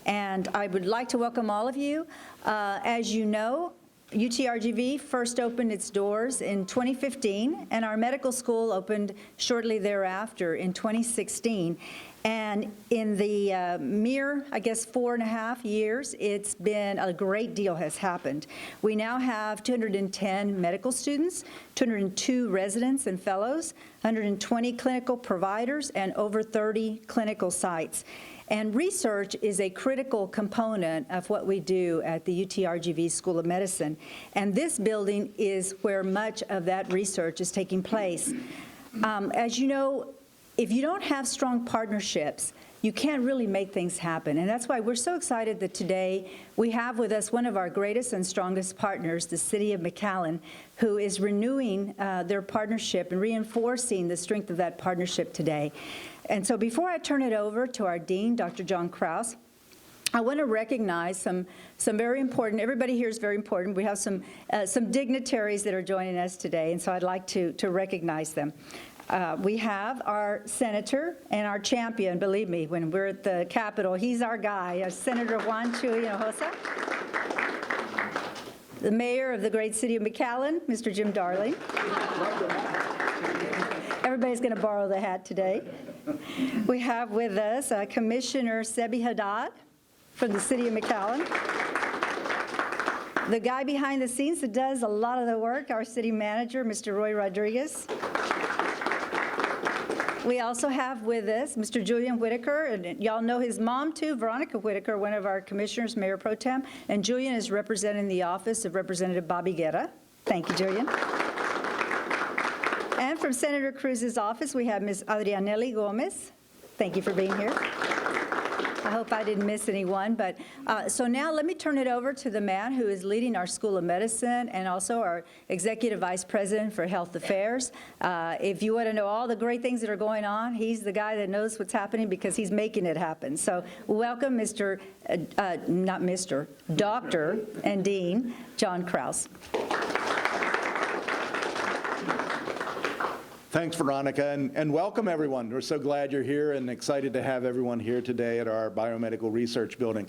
And I would like to welcome all of you. As you know, UTRGV first opened its doors in 2015, and our medical school opened shortly thereafter in 2016. And in the mere, I guess, 4.5 years, it's been a great deal has happened. We now have 210 medical students, 202 residents and fellows, 120 clinical providers, and over 30 clinical sites. And research is a critical component of what we do at the UTRGV School of Medicine. And this building is where much of that research is taking place. As you know, if you don't have strong partnerships, you can't really make things happen. And that's why we're so excited that today we have with us one of our greatest and strongest partners, the City of McAllen, who is renewing their partnership and reinforcing the strength of that partnership today. And so before I turn it over to our Dean, Dr. John Kraus, I want to recognize some very important, everybody here is very important. We have some dignitaries that are joining us today, and so I'd like to recognize them. We have our senator and our champion, believe me, when we're at the Capitol, he's our guy, Senator Juan Chuy Hinojosa. The mayor of the great city of McAllen, Mr. Jim Darling. Everybody's going to borrow the hat today. We have with us Commissioner Sebi Haddad from the city of McAllen. The guy behind the scenes that does a lot of the work, our city manager, Mr. Roy Rodriguez. We also have with us Mr. Julian Whitaker, and y'all know his mom too, Veronica Whitaker, one of our commissioners, Mayor Pro Tem, and Julian is representing the office of Representative Bobby Guerra. Thank you, Julian. And from Senator Cruz's office, we have Ms. Adrianelli Gomez. Thank you for being here. I hope I didn't miss anyone, but so now let me turn it over to the man who is leading our School of Medicine and also our Executive Vice President for Health Affairs. If you want to know all the great things that are going on, he's the guy that knows what's happening because he's making it happen. So welcome, Dr. and Dean John Kraus. Thanks, Veronica, and welcome everyone. We're so glad you're here and excited to have everyone here today at our Biomedical Research Building.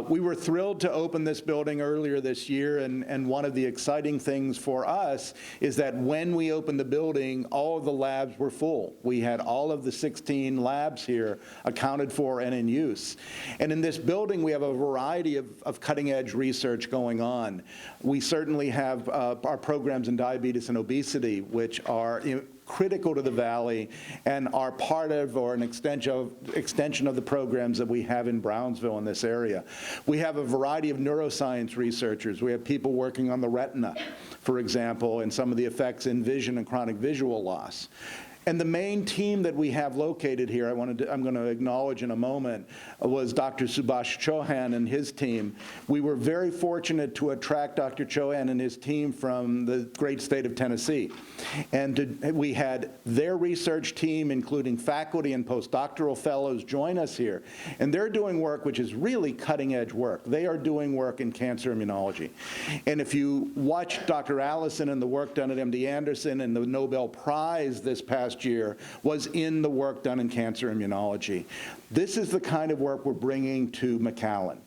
We were thrilled to open this building earlier this year, and one of the exciting things for us is that when we opened the building, all of the labs were full. We had all of the 16 labs here accounted for and in use. And in this building, we have a variety of cutting-edge research going on. We certainly have our programs in diabetes and obesity, which are critical to the Valley and are part of or an extension of the programs that we have in Brownsville in this area. We have a variety of neuroscience researchers. We have people working on the retina, for example, and some of the effects in vision and chronic visual loss. And the main team that we have located here, I'm going to acknowledge in a moment, was Dr. Subhash Chauhan and his team. We were very fortunate to attract Dr. Chauhan and his team from the great state of Tennessee. And we had their research team, including faculty and postdoctoral fellows, join us here. And they're doing work which is really cutting-edge work. They are doing work in cancer immunology. And if you watch Dr. Allison and the work done at MD Anderson and the Nobel Prize this past year was in the work done in cancer immunology. This is the kind of work we're bringing to McAllen.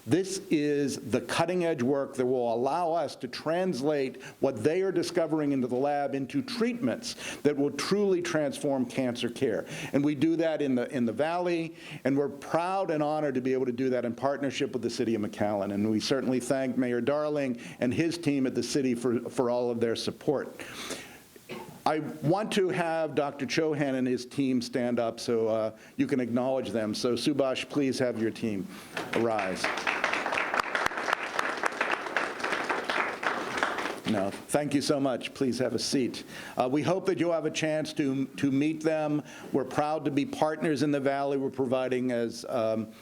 This is the cutting-edge work that will allow us to translate what they are discovering into the lab into treatments that will truly transform cancer care. And we do that in the Valley, and we're proud and honored to be able to do that in partnership with the City of McAllen. And we certainly thank Mayor Darling and his team at the city for all of their support. I want to have Dr. Chauhan and his team stand up so you can acknowledge them. So Subhash, please have your team arise. No, thank you so much. Please have a seat. We hope that you'll have a chance to meet them. We're proud to be partners in the Valley. We're providing, as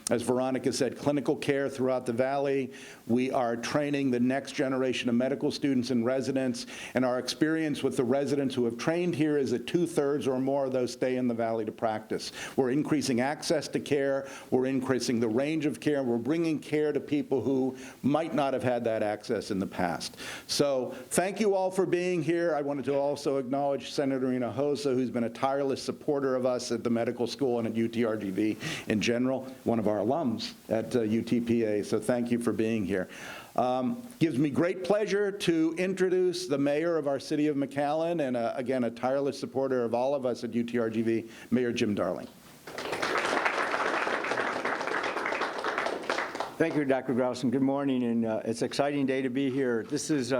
Veronica said, clinical care throughout the Valley. We are training the next generation of medical students and residents, and our experience with the residents who have trained here is that 2/3 or more of those stay in the Valley to practice. We're increasing access to care. We're increasing the range of care. We're bringing care to people who might not have had that access in the past. So thank you all for being here. I wanted to also acknowledge Senator Hinojosa, who's been a tireless supporter of us at the medical school and at UTRGV in general, one of our alums at UTPA, so thank you for being here. Gives me great pleasure to introduce the mayor of our city of McAllen and, again, a tireless supporter of all of us at UTRGV, Mayor Jim Darling. Thank you, Dr. Grouse, and good morning. And it's an exciting day to be here. This is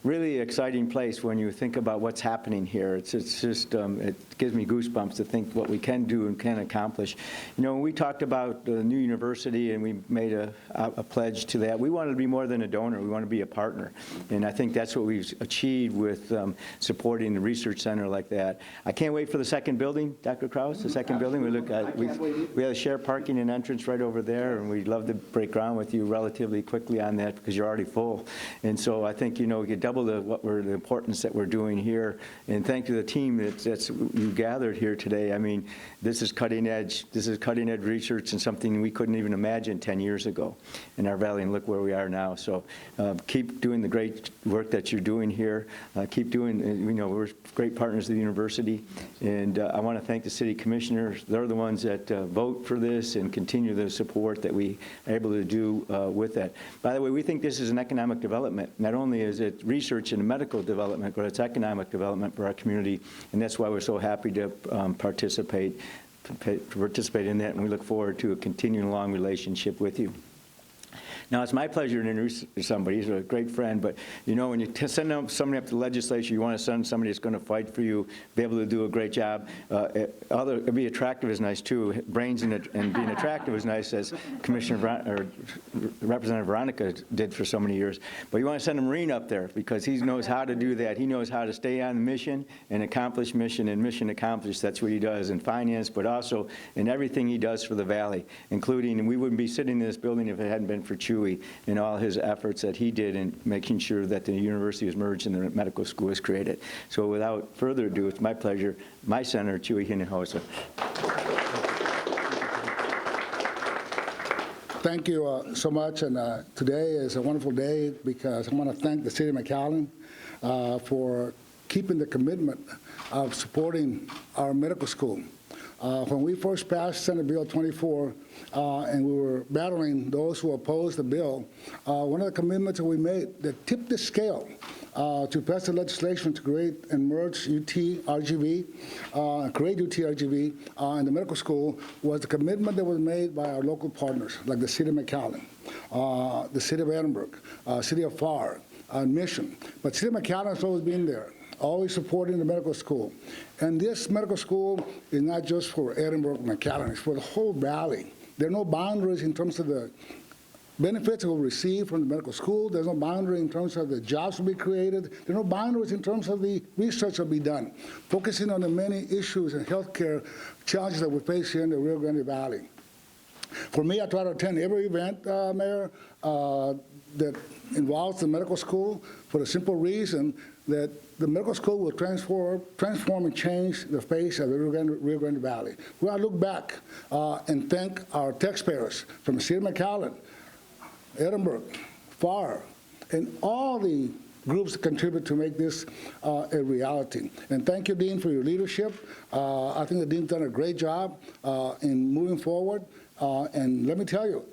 really an exciting place when you think about what's happening here. It's just, it gives me goosebumps to think what we can do and can accomplish. You know, when we talked about the new university and we made a pledge to that, we wanted to be more than a donor. We want to be a partner. And I think that's what we've achieved with supporting the research center like that. I can't wait for the second building, Dr. Kraus, the second building. We look at, we have a shared parking and entrance right over there, and we'd love to break ground with you relatively quickly on that because you're already full. And so I think, you know, you double the importance that we're doing here. And thank you to the team that's you gathered here today. I mean, this is cutting edge. This is cutting edge research and something we couldn't even imagine 10 years ago in our valley, and look where we are now. So keep doing the great work that you're doing here. Keep doing, you know, we're great partners of the university. And I want to thank the city commissioners. They're the ones that vote for this and continue the support that we are able to do with that. By the way, we think this is an economic development. Not only is it research and medical development, but it's economic development for our community, and that's why we're so happy to participate in that, and we look forward to a continuing long relationship with you. Now, it's my pleasure to introduce somebody. He's a great friend, but you know, when you send somebody up to the legislature, you want to send somebody that's going to fight for you, be able to do a great job. Be attractive is nice too. Brains and being attractive is nice, as Representative Veronica did for so many years. But you want to send a Marine up there because he knows how to do that. He knows how to stay on the mission and accomplish mission and mission accomplished. That's what he does in finance, but also in everything he does for the Valley, including, and we wouldn't be sitting in this building if it hadn't been for Chewy and all his efforts that he did in making sure that the university was merged and the medical school was created. So without further ado, it's my pleasure, my Senator Chewy Hinojosa. Thank you so much, and today is a wonderful day because I want to thank the City of McAllen for keeping the commitment of supporting our medical school. When we first passed Senate Bill 24 and we were battling those who opposed the bill, one of the commitments that we made that tipped the scale to pass the legislation to create and merge UTRGV, in the medical school was the commitment that was made by our local partners, like the City of McAllen, the City of Edinburgh, City of FAR, Mission. But City of McAllen has always been there, always supporting the medical school. And this medical school is not just for Edinburgh, McAllen, it's for the whole valley. There are no boundaries in terms of the benefits we'll receive from the medical school. There's no boundary in terms of the jobs will be created. There are no boundaries in terms of the research that will be done, focusing on the many issues and healthcare challenges that we face here in the Rio Grande Valley. For me, I try to attend every event, Mayor, that involves the medical school for the simple reason that the medical school will transform and change the face of the Rio Grande Valley. We want to look back and thank our taxpayers from the City of McAllen, Edinburgh, FAR, and all the groups that contribute to make this a reality. And thank you, Dean, for your leadership. I think the Dean's done a great job in moving forward. And let me tell you,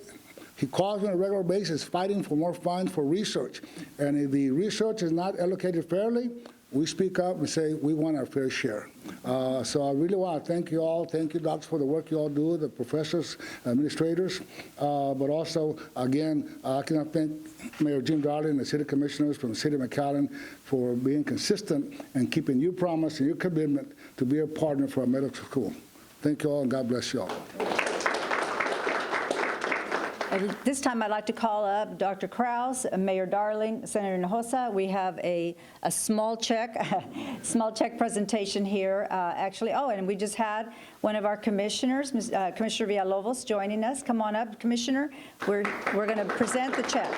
he calls me on a regular basis fighting for more funds for research. And if the research is not allocated fairly, we speak up and say we want our fair share. So I really want to thank you all. Thank you, docs, for the work you all do, the professors, administrators. But also, again, I cannot thank Mayor Jim Darling and the city commissioners from the City of McAllen for being consistent and keeping your promise and your commitment to be a partner for our medical school. Thank you all, and God bless you all. At this time, I'd like to call up Dr. Kraus, Mayor Darling, Senator Hinojosa. We have a small check presentation here, actually. Oh, and we just had one of our commissioners, Commissioner Villalobos, joining us. Come on up, Commissioner. We're going to present the check.